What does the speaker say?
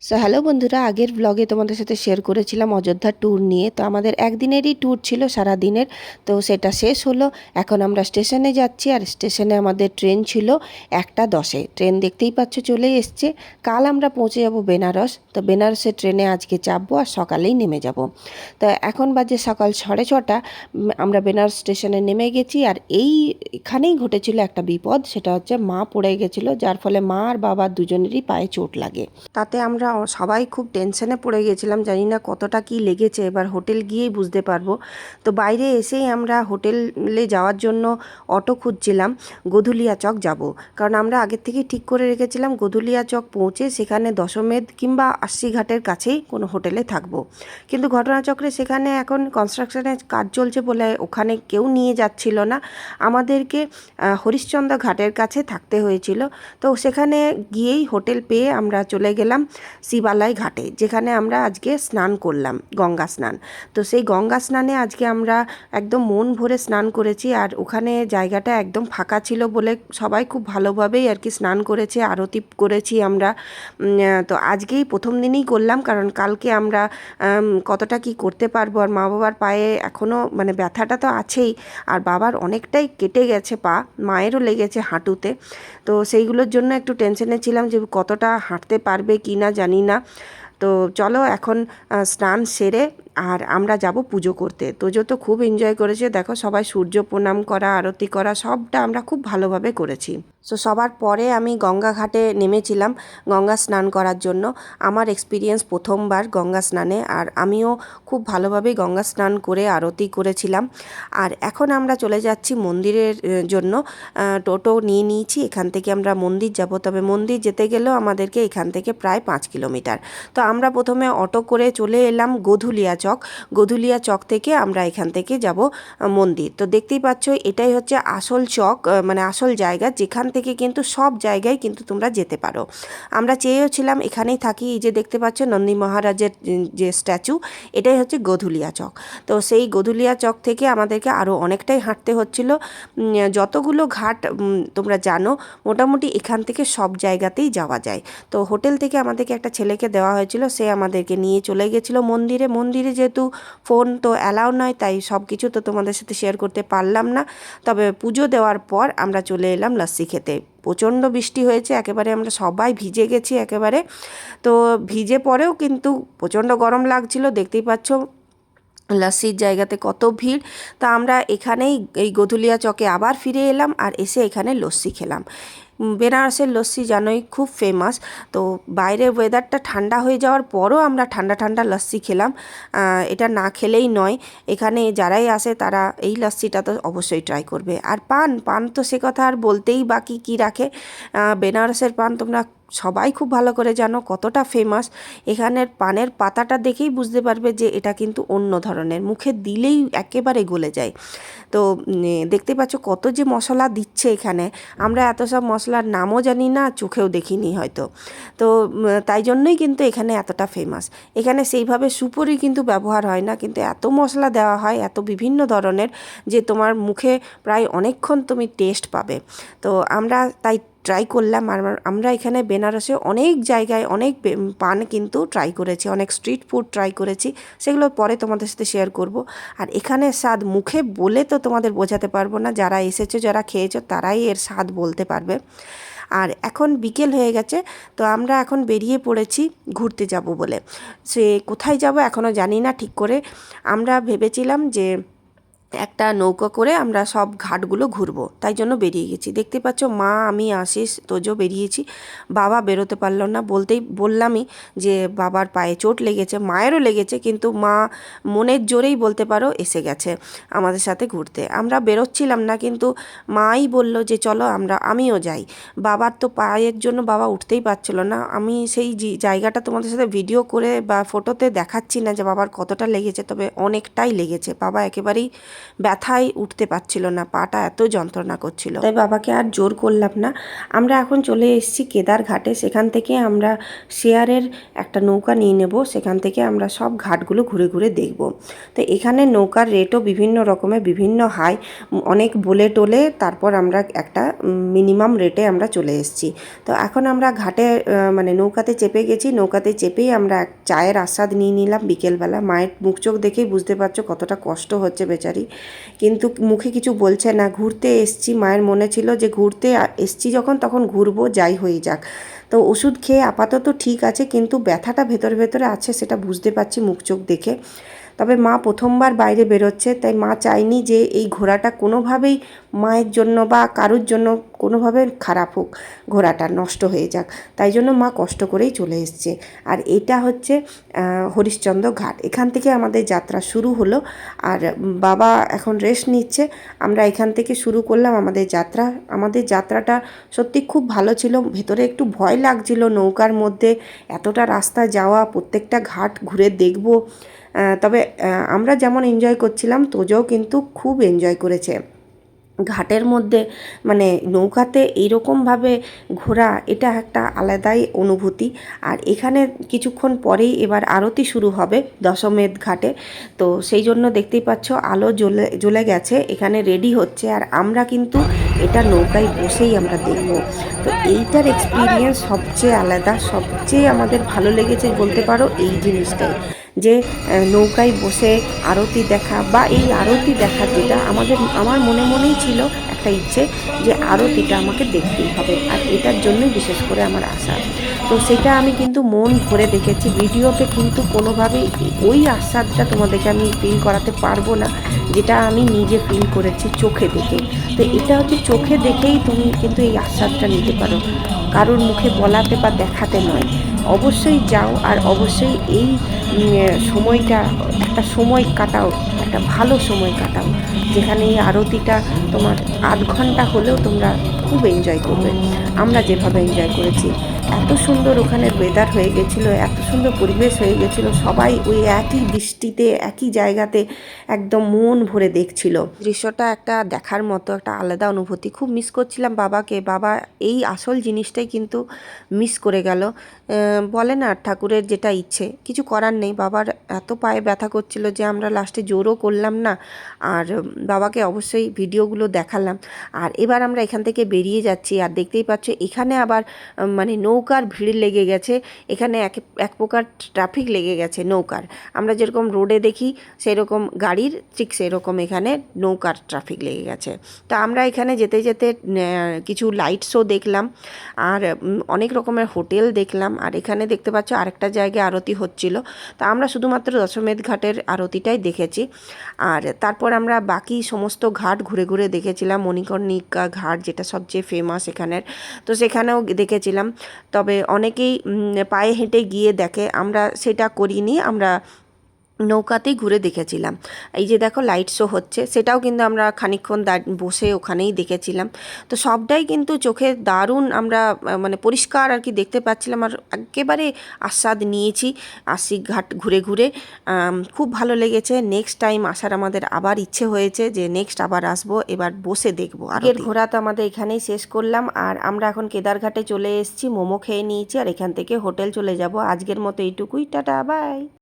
So hello বন্ধুরা, আগের ব্লগে তোমাদের সাথে শেয়ার করেছিলাম অযোধ্যা ট্যুর নিয়ে। তো আমাদের একদিনেরই ট্যুর ছিল, সারা দিনের। তো সেটা শেষ হলো। এখন আমরা স্টেশনে যাচ্ছি, আর স্টেশনে আমাদের ট্রেন ছিল 1টা 10-এ। ট্রেন দেখতেই পাচ্ছ চলেই এসছে। কাল আমরা পৌঁছে যাব বেনারস। তো বেনারসের ট্রেনে আজকে চাপবো আর সকালেই নেমে যাব। তো এখন বাজে সকাল 6:30। আমরা বেনারস স্টেশনে নেমে গেছি। আর এখানেই ঘটেছিল একটা বিপদ, সেটা হচ্ছে মা পড়ে গেছিলো, যার ফলে মা আর বাবা দুজনেরই পায়ে চোট লাগে। তাতে আমরা সবাই খুব টেনশনে পড়ে গেছিলাম, জানি না কতটা কি লেগেছে, এবার হোটেল গিয়েই বুঝতে পারবো। তো বাইরে এসেই আমরা হোটেলে যাওয়ার জন্য অটো খুঁজছিলাম। গধুলিয়া চক যাব, কারণ আমরা আগের থেকেই ঠিক করে রেখেছিলাম গধুলিয়া চক পৌঁছে সেখানে দশমেধ কিংবা আশি ঘাটের কাছেই কোনো হোটেলে থাকবো। কিন্তু ঘটনাচক্রে সেখানে এখন কনস্ট্রাকশনের কাজ চলছে বলে ওখানে কেউ নিয়ে যাচ্ছিল না, আমাদেরকে হরিশ্চন্দ্র ঘাটের কাছে থাকতে হয়েছিল। তো সেখানে গিয়েই হোটেল পেয়ে আমরা চলে গেলাম শিবালয় ঘাটে, যেখানে আমরা আজকে স্নান করলাম, গঙ্গা স্নান। তো সেই গঙ্গা স্নানে আজকে আমরা একদম মন ভরে স্নান করেছি। আর ওখানে জায়গাটা একদম ফাঁকা ছিল বলে সবাই খুব ভালোভাবেই আর কি স্নান করেছে, আরতি করেছি আমরা। তো আজকেই প্রথম দিনই করলাম, কারণ কালকে আমরা কতটা কি করতে পারবো। আর মা বাবার পায়ে এখনও মানে ব্যথাটা তো আছেই, আর বাবার অনেকটাই কেটে গেছে পা, মায়েরও লেগেছে হাঁটুতে। তো সেইগুলোর জন্য একটু টেনশনে ছিলাম যে কতটা হাঁটতে পারবে কি না জানি না। তো চলো এখন স্নান সেরে আর আমরা যাব পুজো করতে। তোজো তো খুব এনজয় করেছে, দেখো সবাই সূর্য প্রণাম করা, আরতি করা, সবটা আমরা খুব ভালোভাবে করেছি। সো সবার পরে আমি গঙ্গা ঘাটে নেমেছিলাম গঙ্গা স্নান করার জন্য। আমার এক্সপিরিয়েন্স প্রথমবার গঙ্গা স্নানে, আর আমিও খুব ভালোভাবেই গঙ্গা স্নান করে আরতি করেছিলাম। আর এখন আমরা চলে যাচ্ছি মন্দিরের জন্য। টোটো নিয়ে নিয়েছি, এখান থেকে আমরা মন্দির যাব। তবে মন্দির যেতে গেলেও আমাদেরকে এখান থেকে প্রায় 5 কিলোমিটার। তো আমরা প্রথমে অটো করে চলে এলাম গধুলিয়া চক। গধুলিয়া চক থেকে আমরা এখান থেকে যাব মন্দির। তো দেখতেই পাচ্ছ এটাই হচ্ছে আসল চক, মানে আসল জায়গা, যেখান থেকে কিন্তু সব জায়গায় কিন্তু তোমরা যেতে পারো। আমরা চেয়েওছিলাম এখানেই থাকি। এই যে দেখতে পাচ্ছ নন্দী মহারাজের যে স্ট্যাচু, এটাই হচ্ছে গধুলিয়া চক। তো সেই গধুলিয়া চক থেকে আমাদেরকে আরও অনেকটাই হাঁটতে হচ্ছিল। যতগুলো ঘাট তোমরা জানো, মোটামুটি এখান থেকে সব জায়গাতেই যাওয়া যায়। তো হোটেল থেকে আমাদেরকে একটা ছেলেকে দেওয়া হয়েছিল, সে আমাদেরকে নিয়ে চলে গেছিলো মন্দিরে। মন্দিরে যেহেতু ফোন তো অ্যালাউ নয়, তাই সব কিছু তো তোমাদের সাথে শেয়ার করতে পারলাম না। তবে পুজো দেওয়ার পর আমরা চলে এলাম লস্যি খেতে। প্রচণ্ড বৃষ্টি হয়েছে, একেবারে আমরা সবাই ভিজে গেছি একেবারে। তো ভিজে পরেও কিন্তু প্রচণ্ড গরম লাগছিল, দেখতেই পাচ্ছ লস্যির জায়গাতে কত ভিড়। তা আমরা এখানেই এই গধুলিয়া চকে আবার ফিরে এলাম, আর এসে এখানে লস্যি খেলাম। বেনারসের লস্যি জানোই খুব ফেমাস। তো বাইরের ওয়েদারটা ঠান্ডা হয়ে যাওয়ার পরও আমরা ঠান্ডা ঠান্ডা লস্যি খেলাম। এটা না খেলেই নয়, এখানে যারাই আসে তারা এই লস্যিটা তো অবশ্যই ট্রাই করবে। আর পান পান তো সে কথা আর বলতেই বাকি কি রাখে। বেনারসের পান তোমরা সবাই খুব ভালো করে জানো কতটা ফেমাস। এখানের পানের পাতাটা দেখেই বুঝতে পারবে যে এটা কিন্তু অন্য ধরনের, মুখে দিলেই একেবারে গলে যায়। তো দেখতে পাচ্ছ কত যে মশলা দিচ্ছে এখানে, আমরা এত সব মশলার নামও জানি না, চোখেও দেখিনি হয়তো। তো তাই জন্যই কিন্তু এখানে এতটা ফেমাস। এখানে সেইভাবে সুপরি কিন্তু ব্যবহার হয় না, কিন্তু এত মশলা দেওয়া হয়, এত বিভিন্ন ধরনের, যে তোমার মুখে প্রায় অনেকক্ষণ তুমি টেস্ট পাবে। তো আমরা তাই ট্রাই করলাম। আর আমরা এখানে বেনারসে অনেক জায়গায় অনেক পান কিন্তু ট্রাই করেছি, অনেক স্ট্রিট ফুড ট্রাই করেছি, সেগুলো পরে তোমাদের সাথে শেয়ার করব। আর এখানে স্বাদ মুখে বলে তো তোমাদের বোঝাতে পারবো না, যারা এসেছো যারা খেয়েছো তারাই এর স্বাদ বলতে পারবে। আর এখন বিকেল হয়ে গেছে, তো আমরা এখন বেরিয়ে পড়েছি ঘুরতে যাব বলে। সে কোথায় যাব এখনও জানি না ঠিক করে। আমরা ভেবেছিলাম যে একটা নৌকা করে আমরা সব ঘাটগুলো ঘুরবো, তাই জন্য বেরিয়ে গেছি। দেখতে পাচ্ছ মা, আমি, আশিস, তোজো বেরিয়েছি। বাবা বেরোতে পারলো না, বললামই যে বাবার পায়ে চোট লেগেছে, মায়েরও লেগেছে, কিন্তু মা মনের জোরেই বলতে পারো এসে গেছে আমাদের সাথে ঘুরতে। আমরা বেরোচ্ছিলাম না, কিন্তু মাই বলল যে চলো আমিও যাই। বাবার তো পায়ের জন্য বাবা উঠতেই পারছিল না। আমি সেই জায়গাটা তোমাদের সাথে ভিডিও করে বা ফটোতে দেখাচ্ছি না যে বাবার কতটা লেগেছে, তবে অনেকটাই লেগেছে। বাবা একেবারেই ব্যথায় উঠতে পারছিল না, পাটা এত যন্ত্রণা করছিল। তাই বাবাকে আর জোর করলাম না। আমরা এখন চলে এসেছি কেদার ঘাটে। সেখান থেকে আমরা শেয়ারের একটা নৌকা নিয়ে নেব, সেখান থেকে আমরা সব ঘাটগুলো ঘুরে ঘুরে দেখব। তো এখানে নৌকার রেটও বিভিন্ন রকমের, বিভিন্ন হাই, অনেক বলে টোলে তারপর আমরা একটা মিনিমাম রেটে আমরা চলে এসেছি। তো এখন আমরা ঘাটে মানে নৌকাতে চেপে গেছি। নৌকাতে চেপেই আমরা চায়ের আস্বাদ নিয়ে নিলাম বিকেলবেলা। মায়ের মুখ চোখ দেখেই বুঝতে পারছো কতটা কষ্ট হচ্ছে বেচারি, কিন্তু মুখে কিছু বলছে না। ঘুরতে এসছি, মায়ের মনে ছিল যে ঘুরতে এসছি যখন তখন ঘুরবো, যাই হয়ে যাক। তো ওষুধ খেয়ে আপাতত ঠিক আছে, কিন্তু ব্যথাটা ভেতরে ভেতরে আছে, সেটা বুঝতে পারছি মুখ চোখ দেখে। তবে মা প্রথমবার বাইরে বেরোচ্ছে, তাই মা চায়নি যে এই ঘোড়াটা কোনোভাবেই মায়ের জন্য বা কারুর জন্য কোনোভাবে খারাপ হোক, ঘোড়াটা নষ্ট হয়ে যাক। তাই জন্য মা কষ্ট করেই চলে এসছে। আর এটা হচ্ছে হরিশ্চন্দ্র ঘাট। এখান থেকে আমাদের যাত্রা শুরু হলো। আর বাবা এখন রেস্ট নিচ্ছে। আমরা এখান থেকে শুরু করলাম আমাদের যাত্রা। আমাদের যাত্রাটা সত্যি খুব ভালো ছিল। ভেতরে একটু ভয় লাগছিল নৌকার মধ্যে এতটা রাস্তা যাওয়া, প্রত্যেকটা ঘাট ঘুরে দেখব। তবে আমরা যেমন এনজয় করছিলাম, তোজও কিন্তু খুব এনজয় করেছে। ঘাটের মধ্যে মানে নৌকাতে এইরকমভাবে ঘোরা, এটা একটা আলাদাই অনুভূতি। আর এখানে কিছুক্ষণ পরেই এবার আরতি শুরু হবে দশমেধ ঘাটে। তো সেই জন্য দেখতেই পাচ্ছ আলো জ্বলে গেছে, এখানে রেডি হচ্ছে। আর আমরা কিন্তু এটা নৌকায় বসেই আমরা দেখব। তো এইটার এক্সপিরিয়েন্স সবচেয়ে আলাদা, সবচেয়ে আমাদের ভালো লেগেছে বলতে পারো এই জিনিসটাই, যে নৌকায় বসে আরতি দেখা বা এই আরতি দেখার, যেটা আমার মনে মনেই ছিল একটা ইচ্ছে যে আরতিটা আমাকে দেখতেই হবে। আর এটার জন্যই বিশেষ করে আমার আশা। তো সেটা আমি কিন্তু মন ভরে দেখেছি। ভিডিওতে কিন্তু কোনোভাবেই ওই আস্বাদটা তোমাদেরকে আমি ফিল করাতে পারবো না, যেটা আমি নিজে ফিল করেছি চোখে দেখে। তো এটা হচ্ছে চোখে দেখেই তুমি কিন্তু এই আস্বাদটা নিতে পারো, কারোর মুখে বলাতে বা দেখাতে নয়। অবশ্যই যাও আর অবশ্যই এই সময়টা, একটা সময় কাটাও, একটা ভালো সময় কাটাও, যেখানে এই আরতিটা তোমার আধ ঘন্টা হলেও তোমরা খুব এনজয় করবে। আমরা যেভাবে এনজয় করেছি, এত সুন্দর ওখানের ওয়েদার হয়ে গেছিলো, এত সুন্দর পরিবেশ হয়ে গেছিলো, সবাই ওই একই দৃষ্টিতে একই জায়গাতে একদম মন ভরে দেখছিল। দৃশ্যটা একটা দেখার মতো, একটা আলাদা অনুভূতি। খুব মিস করছিলাম বাবাকে। বাবা এই আসল জিনিসটাই কিন্তু মিস করে গেল। বলে না ঠাকুরের যেটা ইচ্ছে, কিছু করার নেই। বাবার এত পায়ে ব্যথা করছিল যে আমরা লাস্টে জোরও করলাম না। আর বাবাকে অবশ্যই ভিডিওগুলো দেখালাম। আর এবার আমরা এখান থেকে বেরিয়ে যাচ্ছি। আর দেখতেই পাচ্ছ এখানে আবার মানে নৌকার ভিড় লেগে গেছে। এখানে এক প্রকার ট্রাফিক লেগে গেছে নৌকার। আমরা যেরকম রোডে দেখি সেরকম গাড়ির, ঠিক সেরকম এখানে নৌকার ট্রাফিক লেগে গেছে। তো আমরা এখানে যেতে যেতে কিছু লাইট শো দেখলাম, আর অনেক রকমের হোটেল দেখলাম। আর এখানে দেখতে পাচ্ছ আরেকটা জায়গায় আরতি হচ্ছিল। তা আমরা শুধুমাত্র দশমেধ ঘাটের আরতিটাই দেখেছি। আর তারপর আমরা বাকি সমস্ত ঘাট ঘুরে ঘুরে দেখেছিলাম। মণিকর্ণিকা ঘাট, যেটা সবচেয়ে ফেমাস এখানের, তো সেখানেও দেখেছিলাম। তবে অনেকেই পায়ে হেঁটে গিয়ে দেখে, আমরা সেটা করিনি, আমরা নৌকাতেই ঘুরে দেখেছিলাম। এই যে দেখো লাইট শো হচ্ছে, সেটাও কিন্তু আমরা খানিকক্ষণ বসে ওখানেই দেখেছিলাম। তো সবটাই কিন্তু চোখে দারুণ আমরা মানে পরিষ্কার আর কি দেখতে পাচ্ছিলাম। আর একেবারে আস্বাদ নিয়েছি আশিক ঘাট ঘুরে ঘুরে। খুব ভালো লেগেছে। নেক্সট টাইম আসার আমাদের আবার ইচ্ছে হয়েছে যে নেক্সট আবার আসবো, এবার বসে দেখবো। আগের ঘোরা তো আমাদের এখানেই শেষ করলাম। আর আমরা এখন কেদারঘাটে চলে এসেছি, মোমো খেয়ে নিয়েছি, আর এখান থেকে হোটেল চলে যাব। আজকের মতো এইটুকুই, টাটা বাই।